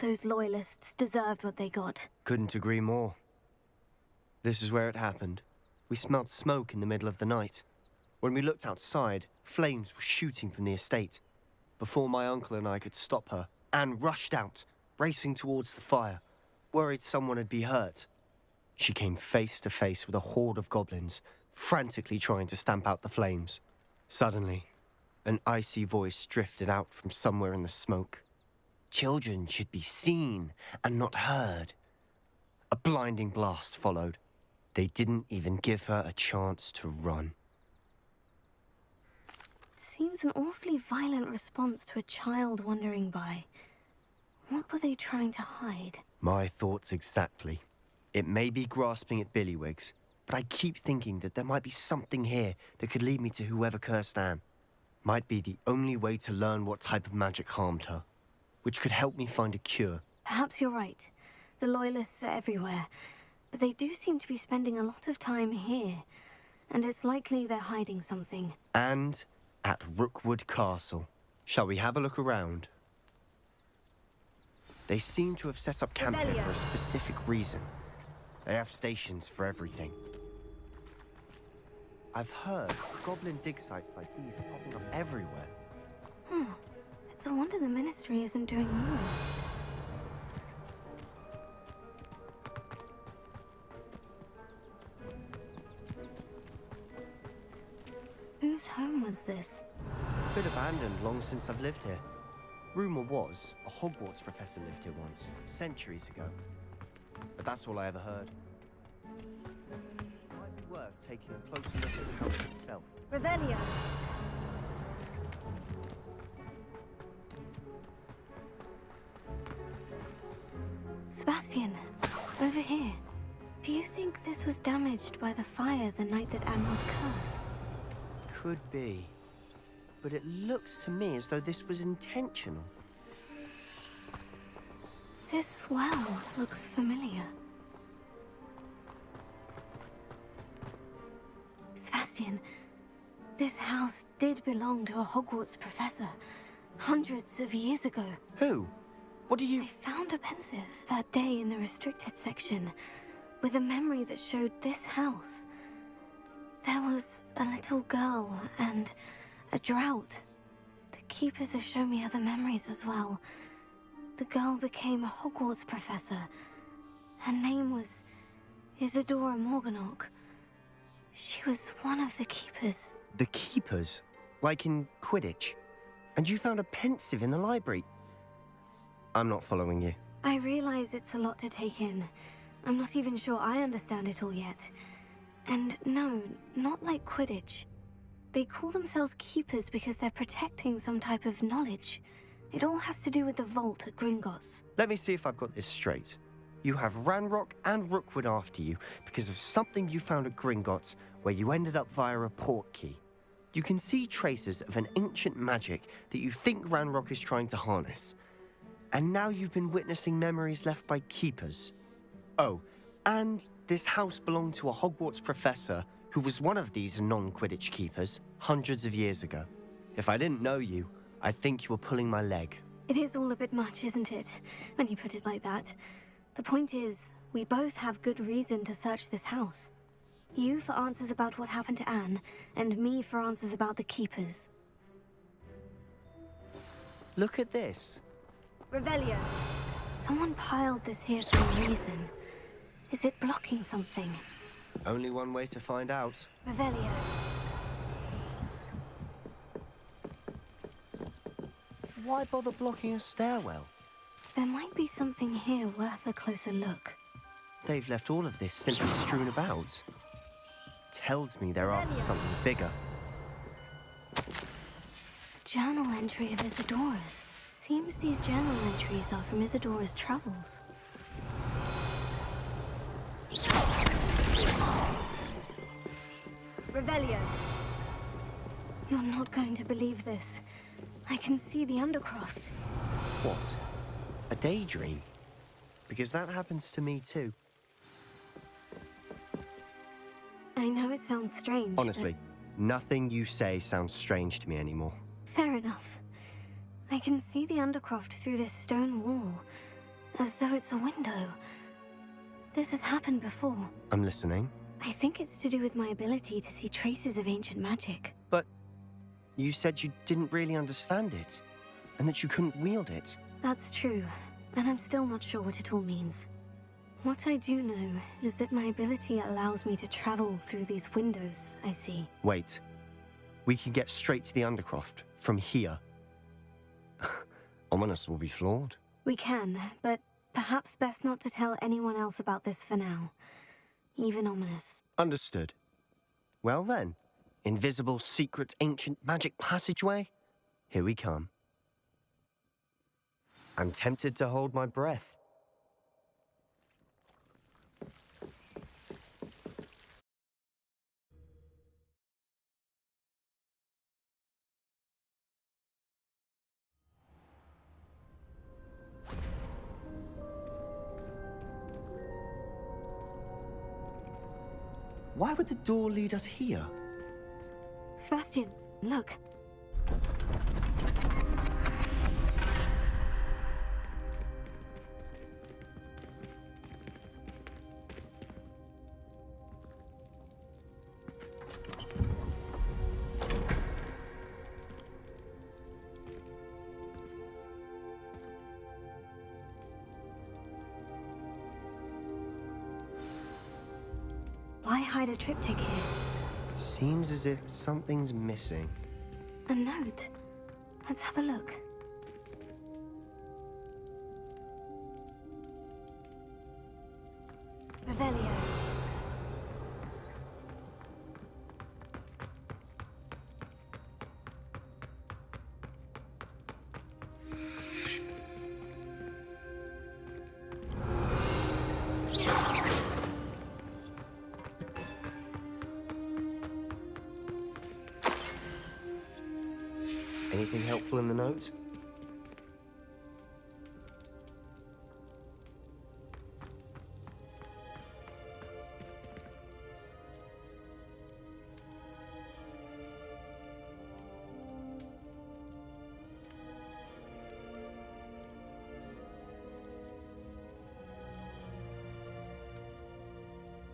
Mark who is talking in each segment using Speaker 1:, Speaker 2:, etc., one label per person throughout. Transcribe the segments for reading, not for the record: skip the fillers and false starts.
Speaker 1: Those loyalists deserved what they got.
Speaker 2: Couldn't agree more. This is where it happened. We smelled smoke in the middle of the night. When we looked outside, flames were shooting from the estate. Before my uncle and I could stop her, Anne rushed out, racing towards the fire, worried someone had been hurt. She came face to face with a horde of goblins, frantically trying to stamp out the flames. Suddenly, an icy voice drifted out from somewhere in the smoke. Children should be seen and not heard. A blinding blast followed. They didn't even give her a chance to run.
Speaker 1: It seems an awfully violent response to a child wandering by. What were they trying to hide?
Speaker 2: My thoughts exactly. It may be grasping at billywhigs, but I keep thinking that there might be something here that could lead me to whoever cursed Anne. Might be the only way to learn what type of magic harmed her, which could help me find a cure.
Speaker 1: Perhaps you're right. The Loyalists are everywhere, but they do seem to be spending a lot of time here, and it's likely they're hiding something.
Speaker 2: And at Rookwood Castle. Shall we have a look around? They seem to have set up camp here for a specific reason. They have stations for everything. I've heard goblin dig sites like these are popping up everywhere.
Speaker 1: It's a wonder the Ministry isn't doing more. Whose home was this?
Speaker 2: Been abandoned long since I've lived here. Rumor was a Hogwarts professor lived here once, centuries ago. But that's all I ever heard. Might be worth taking a closer look at the house itself.
Speaker 1: Revelio! Sebastian, over here. Do you think this was damaged by the fire the night that Anne was cursed?
Speaker 2: Could be. But it looks to me as though this was intentional.
Speaker 1: This well looks familiar. Sebastian, this house did belong to a Hogwarts professor, hundreds of years ago.
Speaker 2: Who? What do you...
Speaker 1: I found a pensive that day in the restricted section, with a memory that showed this house. There was a little girl and a drought. The keepers have shown me other memories as well. The girl became a Hogwarts professor. Her name was Isadora Morganach. She was one of the keepers.
Speaker 2: The keepers? Like in Quidditch? And you found a pensive in the library? I'm not following you.
Speaker 1: I realize it's a lot to take in. I'm not even sure I understand it all yet. And no, not like Quidditch. They call themselves keepers because they're protecting some type of knowledge. It all has to do with the vault at Gringotts.
Speaker 2: Let me see if I've got this straight. You have Ranrock and Rookwood after you because of something you found at Gringotts where you ended up via a portkey. You can see traces of an ancient magic that you think Ranrock is trying to harness. And now you've been witnessing memories left by keepers. Oh, and this house belonged to a Hogwarts professor who was one of these non-Quidditch keepers hundreds of years ago. If I didn't know you, I'd think you were pulling my leg.
Speaker 1: It is all a bit much, isn't it, when you put it like that? The point is, we both have good reason to search this house. You for answers about what happened to Anne, and me for answers about the keepers.
Speaker 2: Look at this.
Speaker 1: Revelio. Someone piled this here for a reason. Is it blocking something?
Speaker 2: Only one way to find out.
Speaker 1: Revelio.
Speaker 2: Why bother blocking a stairwell?
Speaker 1: There might be something here worth a closer look.
Speaker 2: They've left all of this simply strewn about. Tells me they're after something bigger.
Speaker 1: A journal entry of Isadora's. Seems these journal entries are from Isadora's travels. Revelio. You're not going to believe this. I can see the Undercroft.
Speaker 2: What? A daydream? Because that happens to me too.
Speaker 1: I know it sounds strange.
Speaker 2: Honestly, nothing you say sounds strange to me anymore.
Speaker 1: Fair enough. I can see the Undercroft through this stone wall. as though it's a window. This has happened before.
Speaker 2: I'm listening.
Speaker 1: I think it's to do with my ability to see traces of ancient magic.
Speaker 2: But you said you didn't really understand it, and that you couldn't wield it.
Speaker 1: That's true, and I'm still not sure what it all means. What I do know is that my ability allows me to travel through these windows I see.
Speaker 2: Wait. We can get straight to the Undercroft from here. Ominous will be floored.
Speaker 1: We can, but perhaps best not to tell anyone else about this for now. Even Ominous.
Speaker 2: Understood. Well then, invisible, secret, ancient magic passageway? Here we come. I'm tempted to hold my breath. Why would the door lead us here?
Speaker 1: Sebastian, look. Why hide a triptych here?
Speaker 2: Seems as if something's missing.
Speaker 1: A note. Let's have a look. Revelio.
Speaker 2: Anything helpful in the note?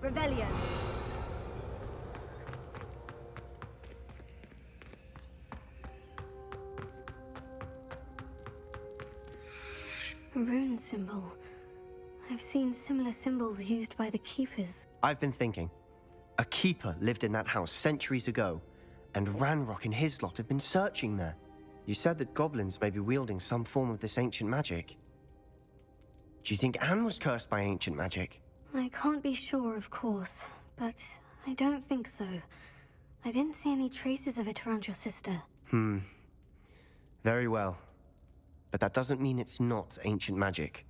Speaker 1: Revelio. A rune symbol. I've seen similar symbols used by the Keepers.
Speaker 2: I've been thinking. A keeper lived in that house centuries ago, and Ranrock and his lot have been searching there. You said that goblins may be wielding some form of this ancient magic. Do you think Anne was cursed by ancient magic?
Speaker 1: I can't be sure, of course, but I don't think so. I didn't see any traces of it around your sister.
Speaker 2: Very well. But that doesn't mean it's not ancient magic.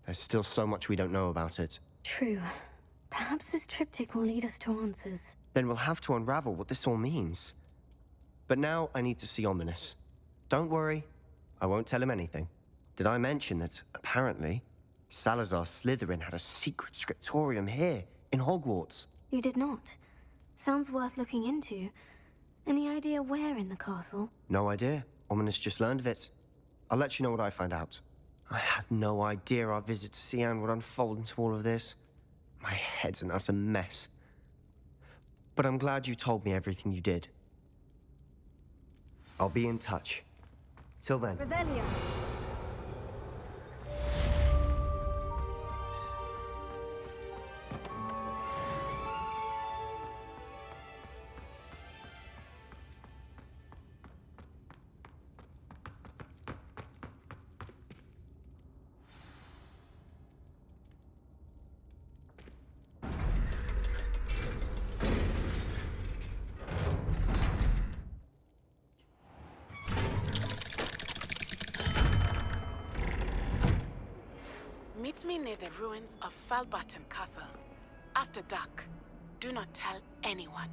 Speaker 2: There's still so much we don't know about it.
Speaker 1: True. Perhaps this triptych will lead us to answers.
Speaker 2: Then we'll have to unravel what this all means. But now I need to see Ominous. Don't worry, I won't tell him anything. Did I mention that, apparently, Salazar Slytherin had a secret scriptorium here, in Hogwarts?
Speaker 1: You did not. Sounds worth looking into. Any idea where in the castle?
Speaker 2: No idea. Ominous just learned of it. I'll let you know what I find out. I had no idea our visit to Cian would unfold into all of this. My head's an utter mess. But I'm glad you told me everything you did. I'll be in touch. Till then.
Speaker 1: Revelio.
Speaker 3: Meet me near the ruins of Falbaton Castle. After dark. Do not tell anyone.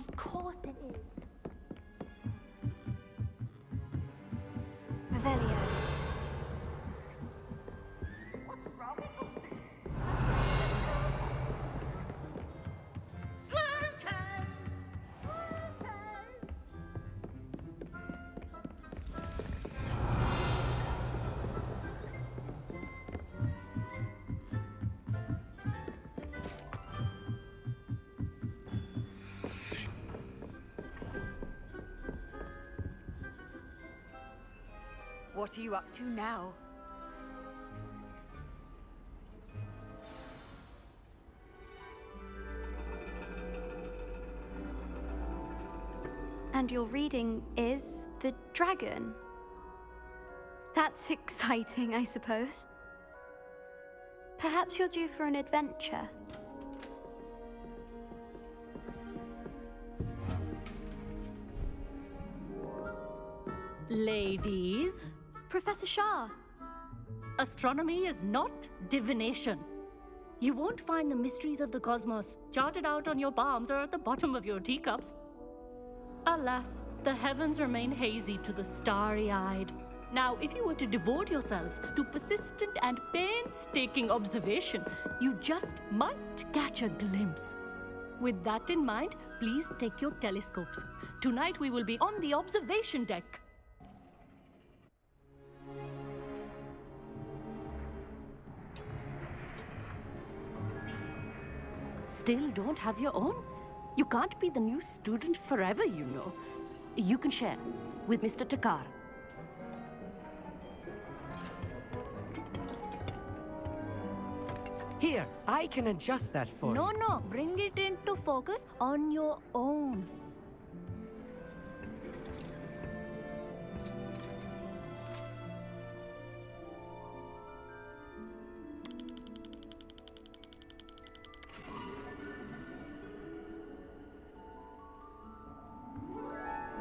Speaker 1: Of course it is. Revelio.
Speaker 4: What are you up to now?
Speaker 1: And your reading is the dragon. That's exciting, I suppose. Perhaps you're due for an adventure.
Speaker 5: Ladies,
Speaker 1: Professor Shah.
Speaker 5: astronomy is not divination. You won't find the mysteries of the cosmos charted out on your palms or at the bottom of your teacups. Alas, the heavens remain hazy to the starry-eyed. Now, if you were to devote yourselves to persistent and painstaking observation, you just might catch a glimpse. With that in mind, please take your telescopes. Tonight we will be on the observation deck. Still don't have your own? You can't be the new student forever, you know. You can share with Mr. Takar.
Speaker 6: Here, I can adjust that for you.
Speaker 5: No, bring it into focus on your own.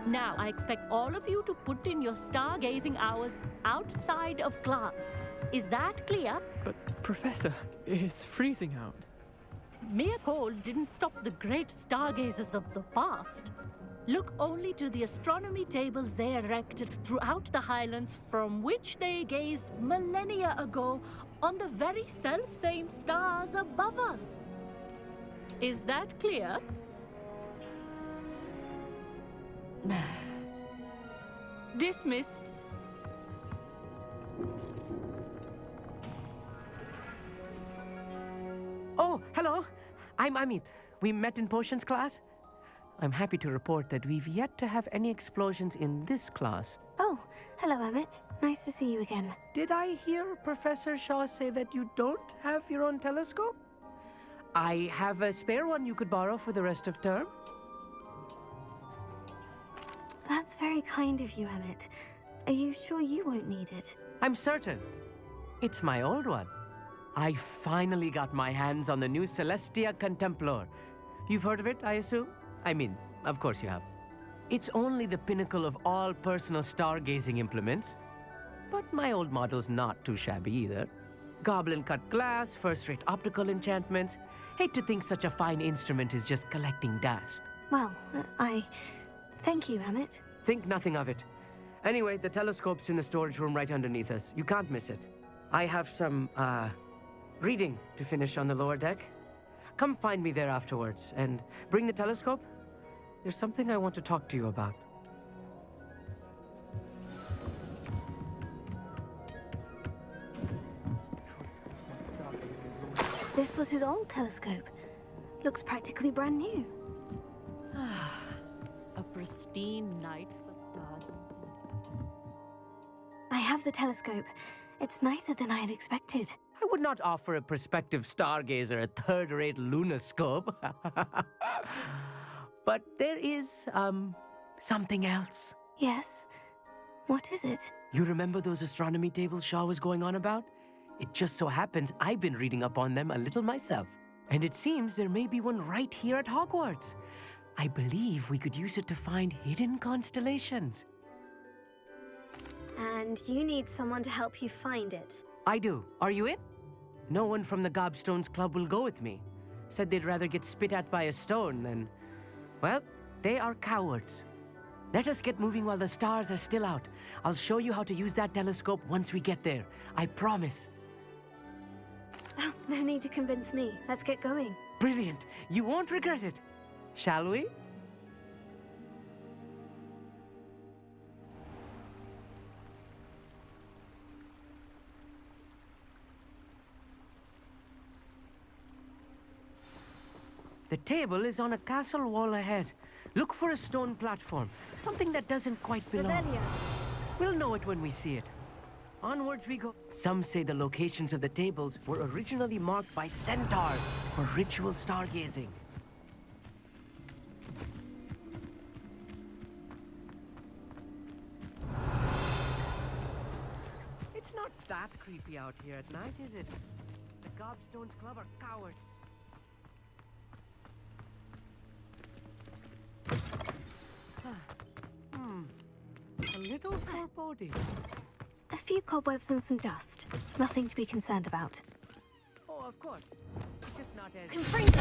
Speaker 5: Now, I expect all of you to put in your stargazing hours outside of class. Is that clear?
Speaker 7: But, Professor, it's freezing out.
Speaker 5: Mere cold didn't stop the great stargazers of the past. Look only to the astronomy tables they erected throughout the highlands from which they gazed millennia ago on the very self-same stars above us. Is that clear? Dismissed.
Speaker 6: Oh, hello. I'm Amit. We met in potions class. I'm happy to report that we've yet to have any explosions in this class.
Speaker 1: Oh, hello, Amit. Nice to see you again.
Speaker 6: Did I hear Professor Shaw say that you don't have your own telescope? I have a spare one you could borrow for the rest of term.
Speaker 1: That's very kind of you, Amit. Are you sure you won't need it?
Speaker 6: I'm certain. It's my old one. I finally got my hands on the new Celestia Contemplar. You've heard of it, I assume? I mean, of course you have. It's only the pinnacle of all personal stargazing implements. But my old model's not too shabby either. Goblin-cut glass, first-rate optical enchantments. Hate to think such a fine instrument is just collecting dust.
Speaker 1: Well, thank you, Amit.
Speaker 6: Think nothing of it. Anyway, the telescope's in the storage room right underneath us. You can't miss it. I have some, reading to finish on the lower deck. Come find me there afterwards, and bring the telescope. There's something I want to talk to you about.
Speaker 1: This was his old telescope. Looks practically brand new.
Speaker 5: A pristine night for stars.
Speaker 1: I have the telescope. It's nicer than I had expected.
Speaker 6: I would not offer a prospective stargazer a third-rate lunoscope. But there is, something else.
Speaker 1: Yes? What is it?
Speaker 6: You remember those astronomy tables Shaw was going on about? It just so happens I've been reading up on them a little myself. And it seems there may be one right here at Hogwarts. I believe we could use it to find hidden constellations.
Speaker 1: And you need someone to help you find it.
Speaker 6: I do. Are you in? No one from the Gobstones Club will go with me. Said they'd rather get spit at by a stone than... Well, They are cowards. Let us get moving while the stars are still out. I'll show you how to use that telescope once we get there. I promise.
Speaker 1: Oh, no need to convince me. Let's get going.
Speaker 6: Brilliant. You won't regret it. Shall we? The table is on a castle wall ahead. Look for a stone platform, something that doesn't quite belong.
Speaker 1: Revelio.
Speaker 6: We'll know it when we see it. Onwards we go. Some say the locations of the tables were originally marked by centaurs for ritual stargazing. It's not that creepy out here at night, is it? The Gobstones Club are cowards. A little foreboding.
Speaker 1: A few cobwebs and some dust. Nothing to be concerned about.
Speaker 6: Oh, of course. It's just not as...
Speaker 1: Confringo!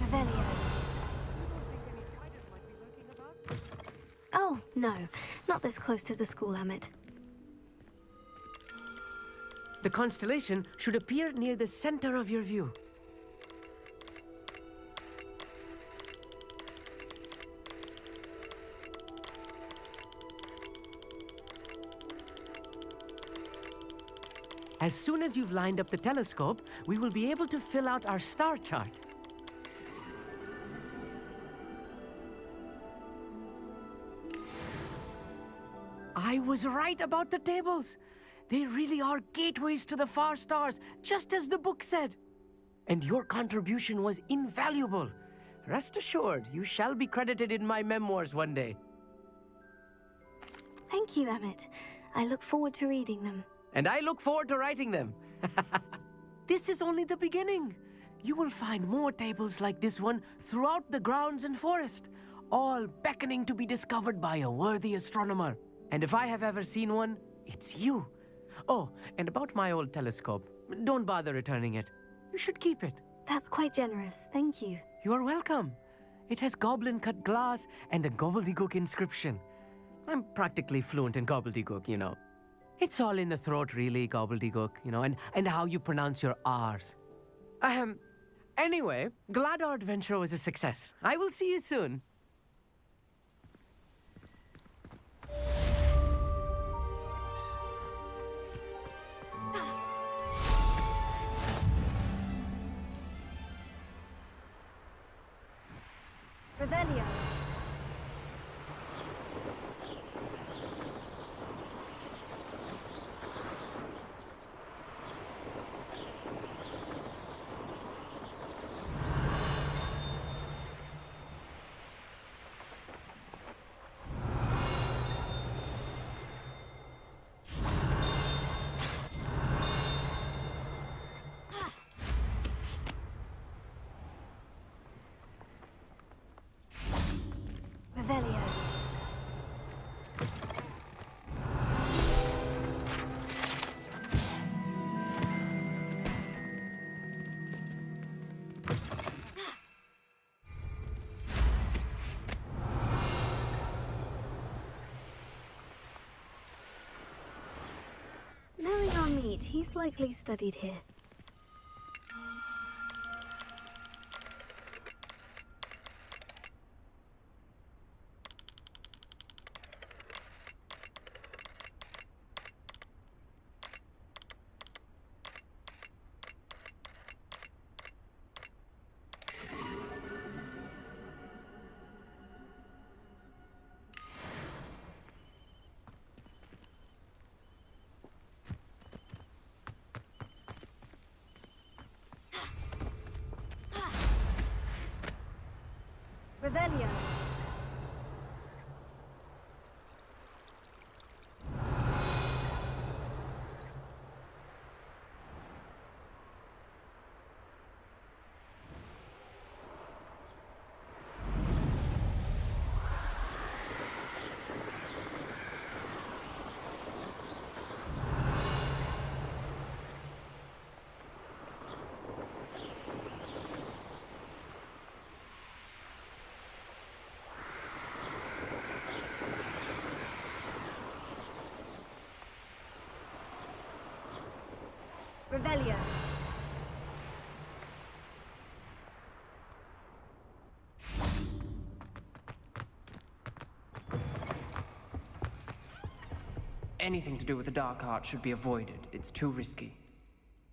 Speaker 1: Revelio.
Speaker 6: You don't think any spiders might be lurking about?
Speaker 1: Oh, no. Not this close to the school, Emmett.
Speaker 6: The constellation should appear near the center of your view. As soon as you've lined up the telescope, we will be able to fill out our star chart. I was right about the tables. They really are gateways to the far stars, just as the book said. And your contribution was invaluable. Rest assured, you shall be credited in my memoirs one day.
Speaker 1: Thank you, Emmett. I look forward to reading them.
Speaker 6: And I look forward to writing them. This is only the beginning. You will find more tables like this one throughout the grounds and forest, all beckoning to be discovered by a worthy astronomer. And if I have ever seen one, it's you. Oh, and about my old telescope, don't bother returning it. You should keep it.
Speaker 1: That's quite generous. Thank you.
Speaker 6: You are welcome. It has goblin-cut glass and a gobbledygook inscription. I'm practically fluent in gobbledygook, you know. It's all in the throat, really, gobbledygook, you know, and how you pronounce your R's. Anyway, glad our adventure was a success. I will see you soon.
Speaker 1: Revelio. Revelio. Knowing our meat, he's likely studied here. Revelio.
Speaker 4: Revelio.
Speaker 8: Anything to do with the dark art should be avoided. It's too risky.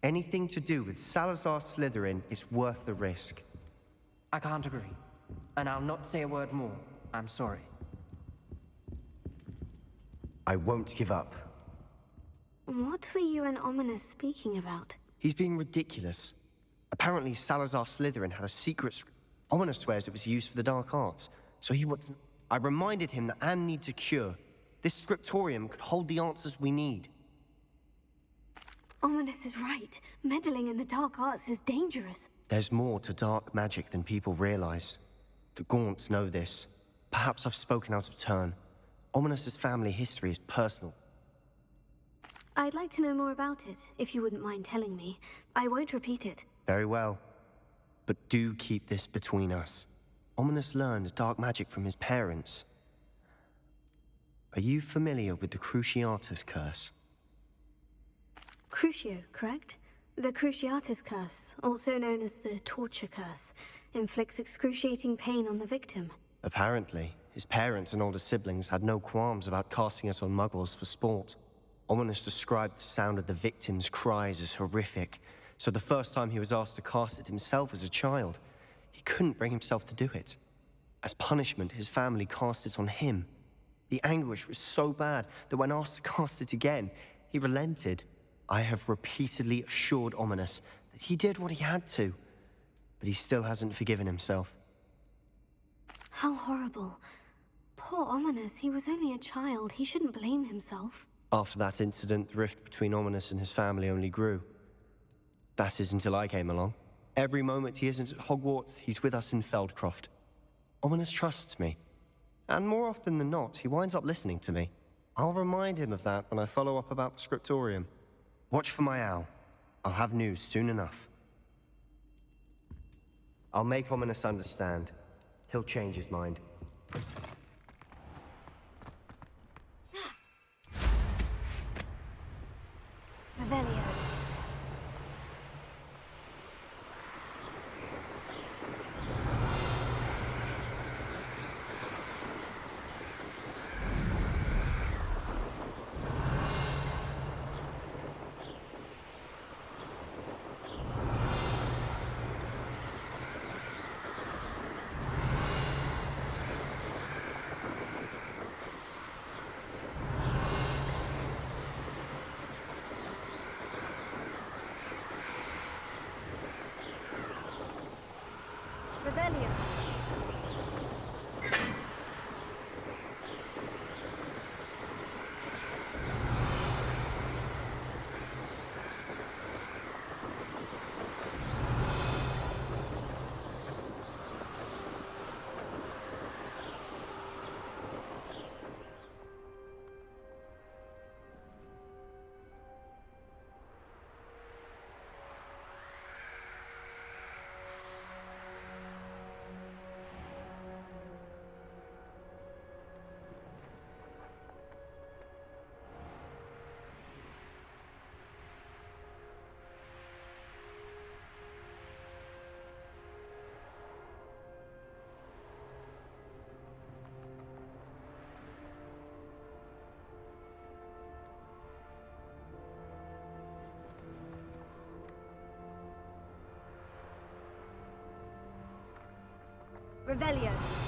Speaker 2: Anything to do with Salazar Slytherin is worth the risk.
Speaker 8: I can't agree. And I'll not say a word more. I'm sorry.
Speaker 2: I won't give up.
Speaker 1: What were you and Ominous speaking about?
Speaker 2: He's being ridiculous. Apparently, Salazar Slytherin had a secret. Ominous swears it was used for the dark arts, so he wasn't. I reminded him that Anne needs a cure. This scriptorium could hold the answers we need.
Speaker 1: Ominous is right. Meddling in the dark arts is dangerous.
Speaker 2: There's more to dark magic than people realize. The Gaunts know this. Perhaps I've spoken out of turn. Ominous's family history is personal.
Speaker 1: I'd like to know more about it, if you wouldn't mind telling me. I won't repeat it.
Speaker 2: Very well. But do keep this between us. Ominous learned dark magic from his parents. Are you familiar with the Cruciatus Curse?
Speaker 1: Crucio, correct? The Cruciatus Curse, also known as the Torture Curse, inflicts excruciating pain on the victim.
Speaker 2: Apparently, his parents and older siblings had no qualms about casting it on muggles for sport. Ominous described the sound of the victim's cries as horrific, so the first time he was asked to cast it himself as a child, he couldn't bring himself to do it. As punishment, his family cast it on him. The anguish was so bad that when asked to cast it again, he relented. I have repeatedly assured Ominous that he did what he had to, but he still hasn't forgiven himself.
Speaker 1: How horrible. Poor Ominous, he was only a child. He shouldn't blame himself.
Speaker 2: After that incident, the rift between Ominous and his family only grew. That is until I came along. Every moment he isn't at Hogwarts, he's with us in Feldcroft. Ominous trusts me. And more often than not, he winds up listening to me. I'll remind him of that when I follow up about the scriptorium. Watch for my owl. I'll have news soon enough. I'll make Ominous understand. He'll change his mind.
Speaker 1: Revelio. Revelio. Revelio.